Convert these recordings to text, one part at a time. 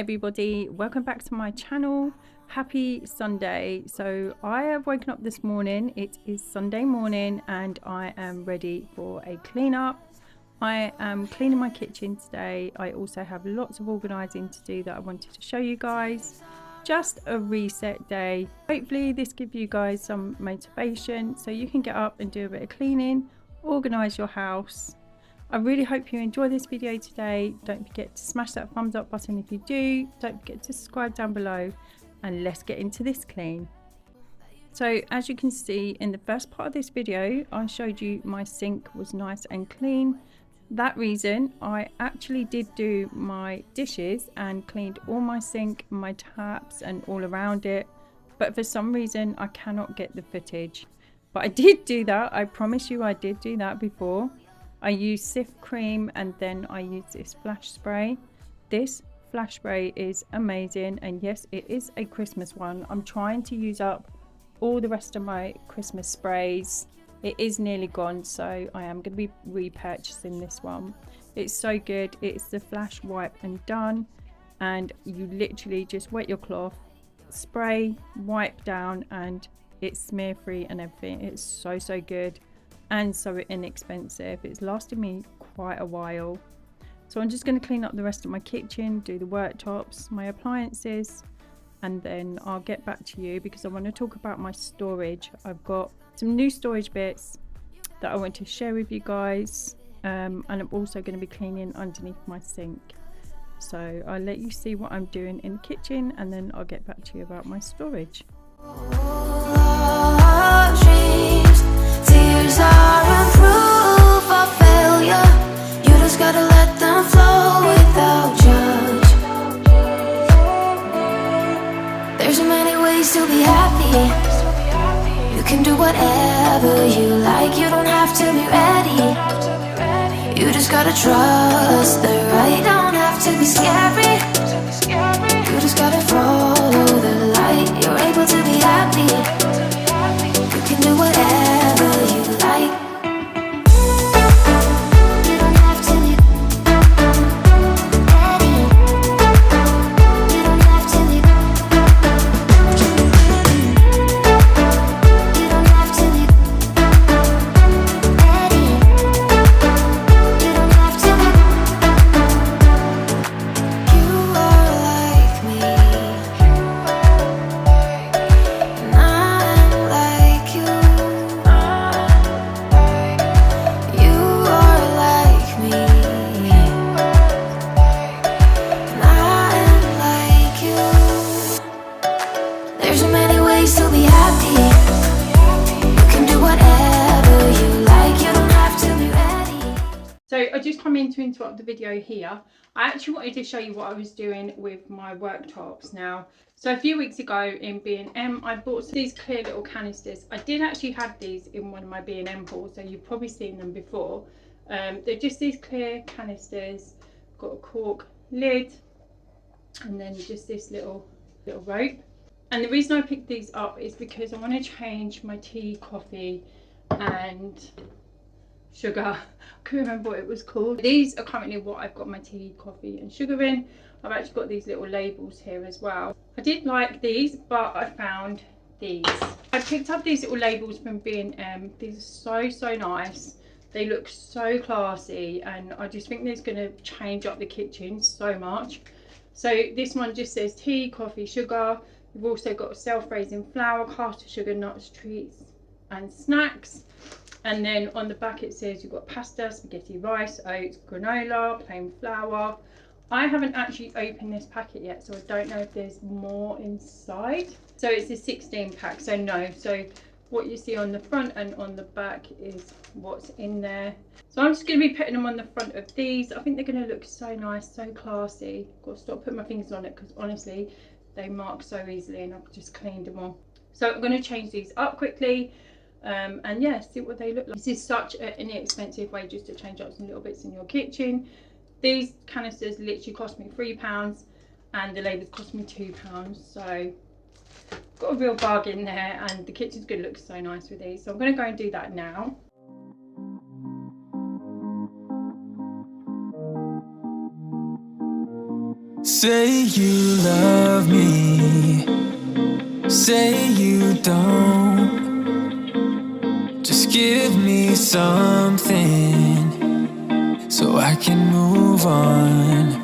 everybody, welcome back to my channel. Happy Sunday. So I have woken up this morning. It is Sunday morning and I am ready for a clean up. I am cleaning my kitchen today. I also have lots of organising to do that I wanted to show you guys. Just a reset day. Hopefully this gives you guys some motivation so you can get up and do a bit of cleaning, organise your house. I really hope you enjoy this video today. Don't forget to smash that thumbs up button if you do. Don't forget to subscribe down below and let's get into this clean. So as you can see in the first part of this video, I showed you my sink was nice and clean. That reason I actually did do my dishes and cleaned all my sink, my taps and all around it. But for some reason I cannot get the footage. But I did do that. I promise you I did do that before. I used Cif cream and then I used this flash spray. This flash spray is amazing, and yes, it is a Christmas one. I'm trying to use up all the rest of my Christmas sprays. It is nearly gone, so I am going to be repurchasing this one. It's so good. It's the flash wipe and done, and you literally just wet your cloth, spray, wipe down, and it's smear free and everything. It's so good. And so inexpensive. It's lasted me quite a while. So I'm just going to clean up the rest of my kitchen, do the worktops, my appliances, and then I'll get back to you because I want to talk about my storage. I've got some new storage bits that I want to share with you guys, and I'm also going to be cleaning underneath my sink. So I'll let you see what I'm doing in the kitchen and then I'll get back to you about my storage. Tears are a proof of failure. You just gotta let them flow without judge. There's so many ways to be happy. You can do whatever you like. You don't have to be ready. You just gotta trust the right. Don't have to be scary. You just gotta follow the light. You're able to be happy. You can do whatever you like. You don't have to be ready. You don't have to be. You don't have to be ready. You don't have to be. You are like me. And I'm like you. You are like me. And I'm like you. There's so many ways to be happy. You can do whatever you like. You don't have to be ready. So I just come in to interrupt the video here. I actually wanted to show you what I was doing with my worktops now. So a few weeks ago in B&M, I bought these clear little canisters. I did actually have these in one of my B&M hauls, so you've probably seen them before. They're just these clear canisters, got a cork lid, and then just this little rope. And the reason I picked these up is because I want to change my tea, coffee, and sugar. I couldn't remember what it was called. These are currently what I've got my tea, coffee and sugar in. I've actually got these little labels here as well. I did like these, but I found these. I picked up these little labels from B&M. These are so nice. They look so classy, and I just think this is going to change up the kitchen so much. So this one just says tea, coffee, sugar. We've also got self-raising flour, caster sugar, nuts, treats and snacks. And then on the back it says you've got pasta, spaghetti, rice, oats, granola, plain flour. I haven't actually opened this packet yet, so I don't know if there's more inside. So it's a 16 pack, so no. So what you see on the front and on the back is what's in there. So I'm just going to be putting them on the front of these. I think they're going to look so nice, so classy. I've got to stop putting my fingers on it because honestly they mark so easily and I've just cleaned them all. So I'm going to change these up quickly. And yeah, see what they look like. This is such an inexpensive way just to change up some little bits in your kitchen. These canisters literally cost me £3 and the labels cost me £2, so got a real bargain there, and the kitchen's going to look so nice with these. So I'm going to go and do that now. Say you love me, say you don't. Just give me something so I can move on.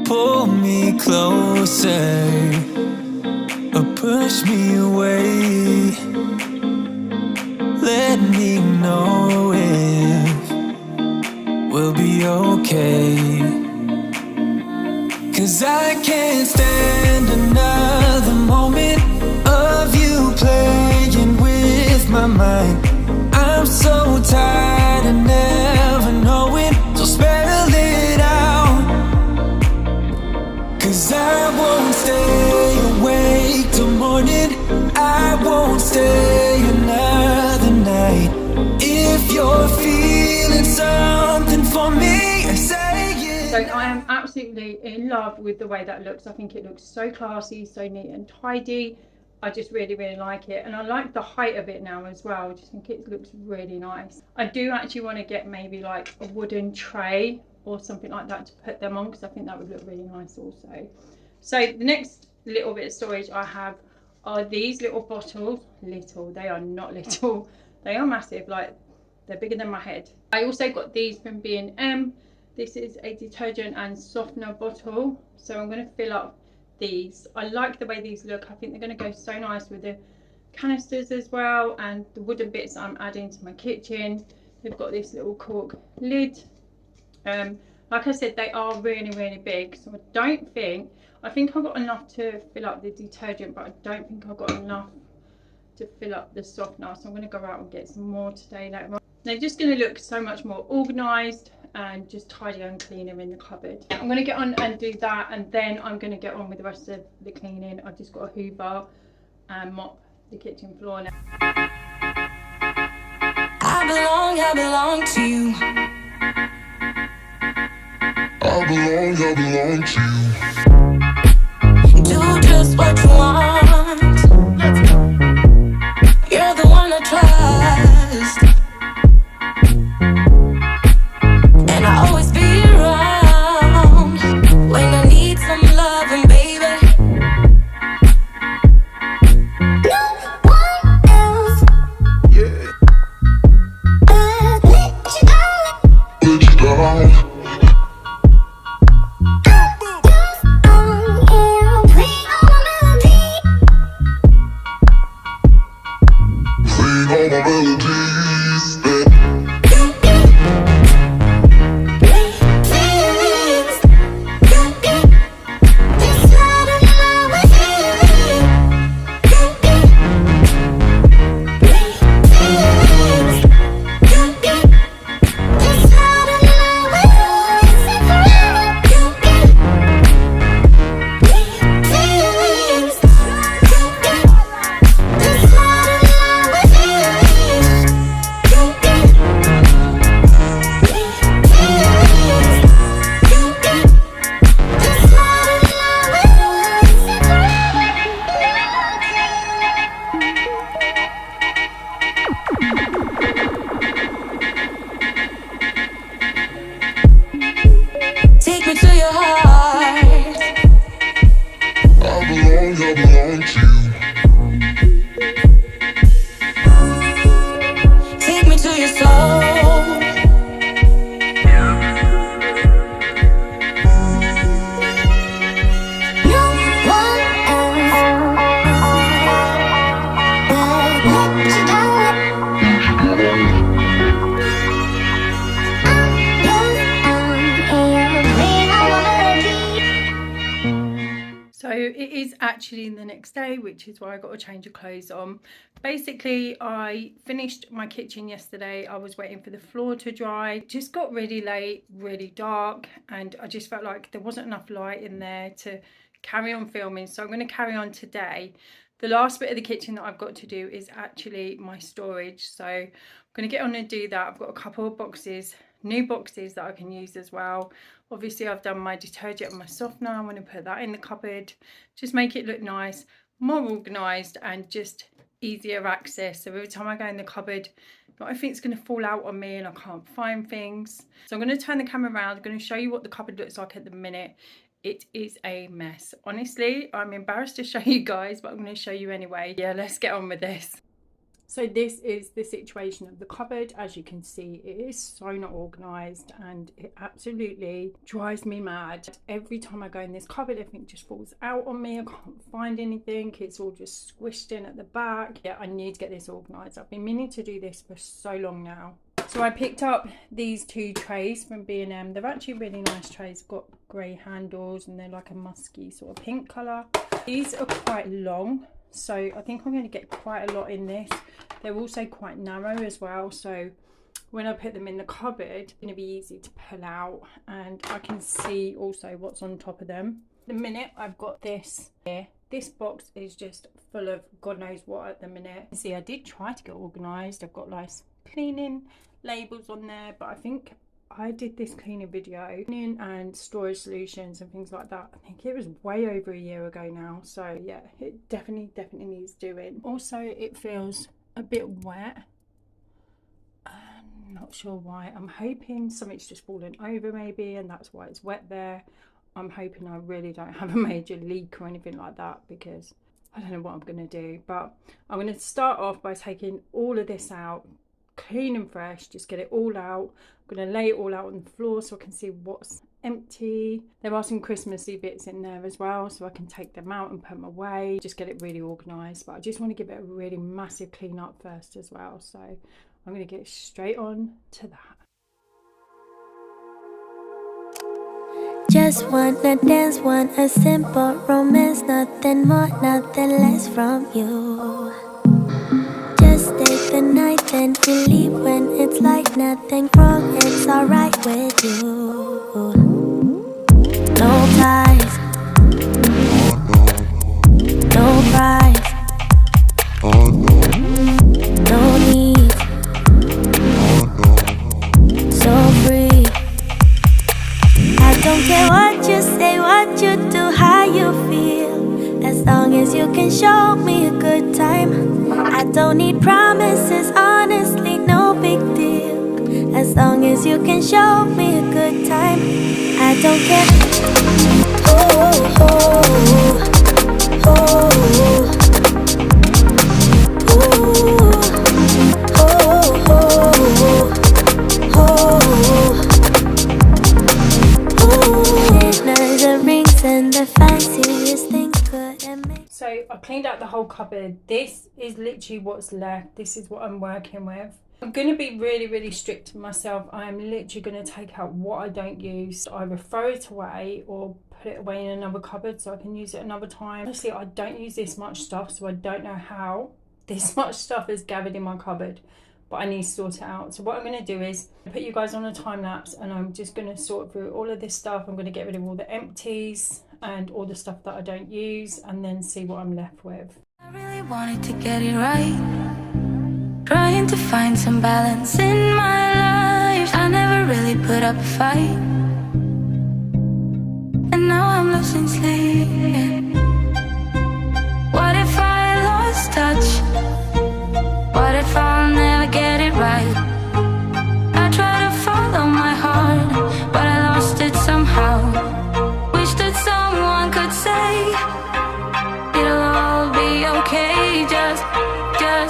Pull me closer or push me away. Let me know if we'll be okay. 'Cause I can't stand another moment of you playing with my mind. I'm so tired of never knowing, so spell it out. 'Cause I won't stay awake till morning, I won't stay another night. If you're feeling something for me, say it. So I am absolutely in love with the way that looks. I think it looks so classy, so neat and tidy. I just really like it, and I like the height of it now as well. I just think it looks really nice. I do actually want to get maybe like a wooden tray or something like that to put them on, because I think that would look really nice also. So the next little bit of storage I have are these little bottles. They are not little, they are massive, like they're bigger than my head. I also got these from B&M. This is a detergent and softener bottle, so I'm going to fill up these. I like the way these look. I think they're going to go so nice with the canisters as well, and the wooden bits I'm adding to my kitchen. They've got this little cork lid. Like I said, they are really big, so I think I've got enough to fill up the detergent, but I don't think I've got enough to fill up the softener, so I'm going to go out and get some more today later on. They're just going to look so much more organised and just tidier and cleaner in the cupboard. I'm going to get on and do that, and then I'm going to get on with the rest of the cleaning. I've just got to hoover and mop the kitchen floor now. I belong to you. I belong to you. Do just what you want. You're the one I trust, and I always be around when I need some loving, baby. No one else. Yeah. Let you down. Let you down. Take me to your heart. I belong to you. Take me to your soul. No one else. Let you down. So it is actually the next day, which is why I got a change of clothes on. Basically, I finished my kitchen yesterday. I was waiting for the floor to dry. It just got really late, really dark, and I just felt like there wasn't enough light in there to carry on filming. So I'm going to carry on today. The last bit of the kitchen that I've got to do is actually my storage. So I'm going to get on and do that. I've got a couple of boxes, new boxes that I can use as well. Obviously I've done my detergent and my softener. I want to put that in the cupboard, just make it look nice, more organised, and just easier access. So every time I go in the cupboard, not everything's going to fall out on me and I can't find things. So I'm going to turn the camera around. I'm going to show you what the cupboard looks like at the minute. It is a mess. Honestly, I'm embarrassed to show you guys, but I'm going to show you anyway. Yeah, let's get on with this. So this is the situation of the cupboard. As you can see, it is so not organised and it absolutely drives me mad. Every time I go in this cupboard, everything just falls out on me. I can't find anything. It's all just squished in at the back. Yeah, I need to get this organised. I've been meaning to do this for so long now. So I picked up these 2 trays from B&M. They're actually really nice trays. Got grey handles and they're like a musky sort of pink colour. These are quite long, so I think I'm going to get quite a lot in this. They're also quite narrow as well, so when I put them in the cupboard, it's going to be easy to pull out and I can see also what's on top of them. At the minute, I've got this here. This box is just full of God knows what at the minute. See, I did try to get organised. I've got nice cleaning labels on there, but I think I did this cleaning video and storage solutions and things like that. I think it was way over a year ago now, so yeah, it definitely needs doing. Also, it feels a bit wet. I'm not sure why. I'm hoping something's just fallen over maybe and that's why it's wet there. I'm hoping I really don't have a major leak or anything like that, because I don't know what I'm going to do. But I'm going to start off by taking all of this out, clean and fresh, just get it all out. I'm going to lay it all out on the floor so I can see what's empty. There are some Christmassy bits in there as well, so I can take them out and put them away, just get it really organised. But I just want to give it a really massive clean up first as well, so I'm going to get straight on to that. Just wanna dance, want a simple romance, nothing more, nothing less from you. Just stay the night, then we leave when it's like nothing wrong, it's alright with you. No ties, no price, no need, so free. I don't care what you say, what you do, how you feel, as long as you can show me a good time. I don't need promises, honestly, no big deal, as long as you can show me a good time. I don't care. Oh, oh, oh, oh, oh, oh, oh, oh. So I cleaned out the whole cupboard. This is literally what's left. This is what I'm working with. I'm going to be really strict to myself. I'm literally going to take out what I don't use. Either throw it away or put it away in another cupboard so I can use it another time. Honestly, I don't use this much stuff, so I don't know how this much stuff is gathered in my cupboard. But I need to sort it out. So what I'm going to do is put you guys on a time lapse and I'm just going to sort through all of this stuff. I'm going to get rid of all the empties and all the stuff that I don't use and then see what I'm left with. I really wanted to get it right, trying to find some balance in my life. I never really put up a fight, and now I'm losing sleep. What if I lost touch? What if I'll never get it right? I try to follow my heart, but I lost it somehow. Wish that someone could say it'll all be okay. Just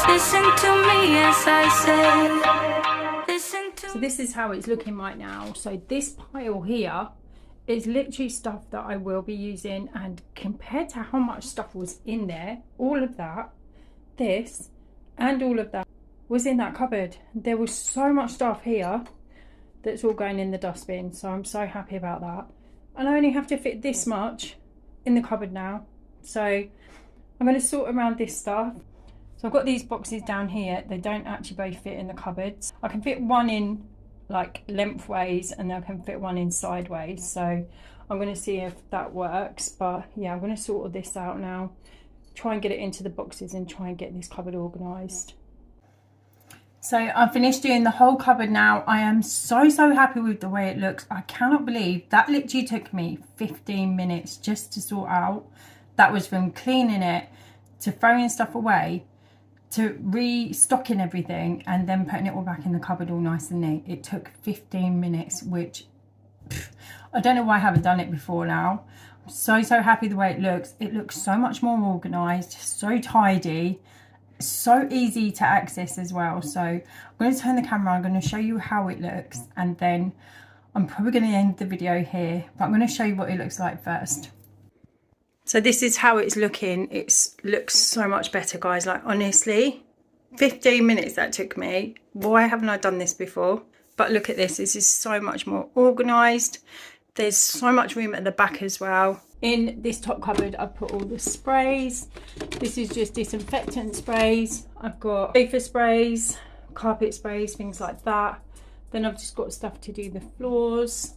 listen to me as I say. Listen to. So this is how it's looking right now. So this pile here is literally stuff that I will be using, and compared to how much stuff was in there, all of that, this and all of that was in that cupboard. There was so much stuff here that's all going in the dustbin, so I'm so happy about that. And I only have to fit this much in the cupboard now, so I'm going to sort around this stuff. So I've got these boxes down here. They don't actually both fit in the cupboards. I can fit one in like lengthways and then I can fit one in sideways, so I'm going to see if that works. But yeah, I'm going to sort all this out now, try and get it into the boxes and try and get this cupboard organised. So I've finished doing the whole cupboard now. I am so happy with the way it looks. I cannot believe that literally took me 15 minutes just to sort out. That was from cleaning it to throwing stuff away to restocking everything and then putting it all back in the cupboard all nice and neat, it took 15 minutes, which I don't know why I haven't done it before now. I'm so happy the way it looks. It looks so much more organised, so tidy, so easy to access as well. So I'm going to turn the camera, I'm going to show you how it looks, and then I'm probably going to end the video here, but I'm going to show you what it looks like first. So this is how it's looking. It looks so much better, guys. Like, honestly, 15 minutes that took me. Why haven't I done this before? But look at this. This is so much more organised. There's so much room at the back as well. In this top cupboard, I've put all the sprays. This is just disinfectant sprays. I've got sofa sprays, carpet sprays, things like that. Then I've just got stuff to do the floors.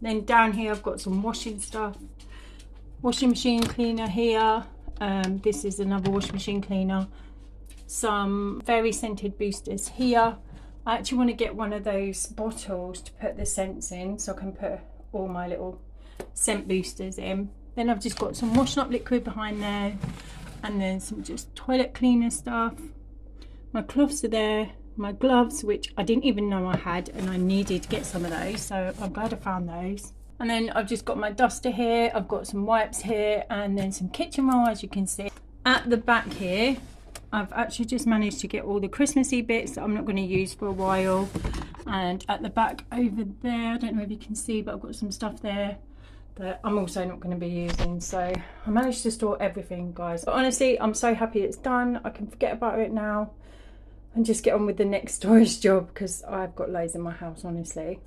Then down here, I've got some washing stuff. Washing machine cleaner here. This is another washing machine cleaner. Some very scented boosters here. I actually want to get one of those bottles to put the scents in, so I can put all my little scent boosters in. Then I've just got some washing up liquid behind there, and then some just toilet cleaner stuff. My cloths are there, my gloves, which I didn't even know I had, and I needed to get some of those, so I'm glad I found those. And then I've just got my duster here, I've got some wipes here, and then some kitchen roll, as you can see. At the back here, I've actually just managed to get all the Christmassy bits that I'm not going to use for a while. And at the back over there, I don't know if you can see, but I've got some stuff there that I'm also not going to be using. So I managed to store everything, guys. But honestly, I'm so happy it's done. I can forget about it now and just get on with the next storage job, because I've got loads in my house, honestly.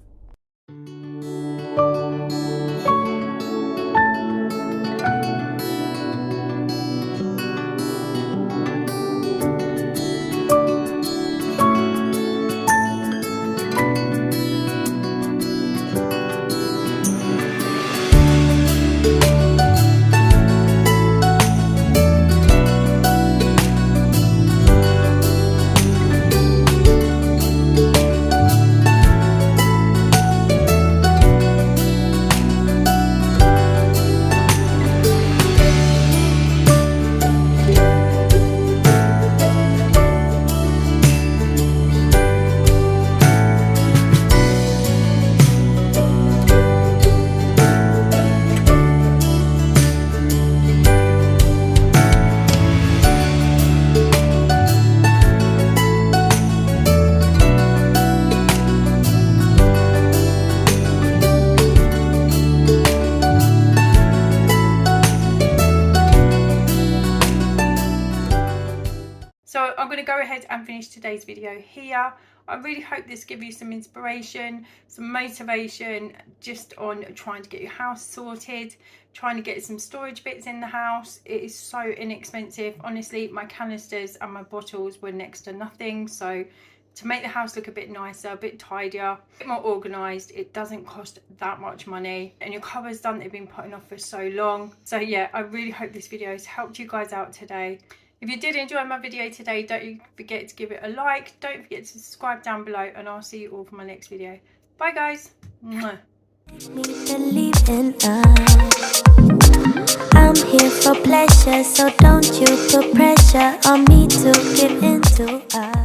So I'm going to go ahead and finish today's video here. I really hope this gives you some inspiration, some motivation just on trying to get your house sorted, trying to get some storage bits in the house. It is so inexpensive. Honestly, my canisters and my bottles were next to nothing. So to make the house look a bit nicer, a bit tidier, a bit more organised, it doesn't cost that much money. And your cupboard's done, they've been putting off for so long. So yeah, I really hope this video has helped you guys out today. If you did enjoy my video today, don't forget to give it a like. Don't forget to subscribe down below, and I'll see you all for my next video. Bye, guys. Mwah. Me believe in us. I'm here for pleasure, so don't you put pressure on me to give in to us.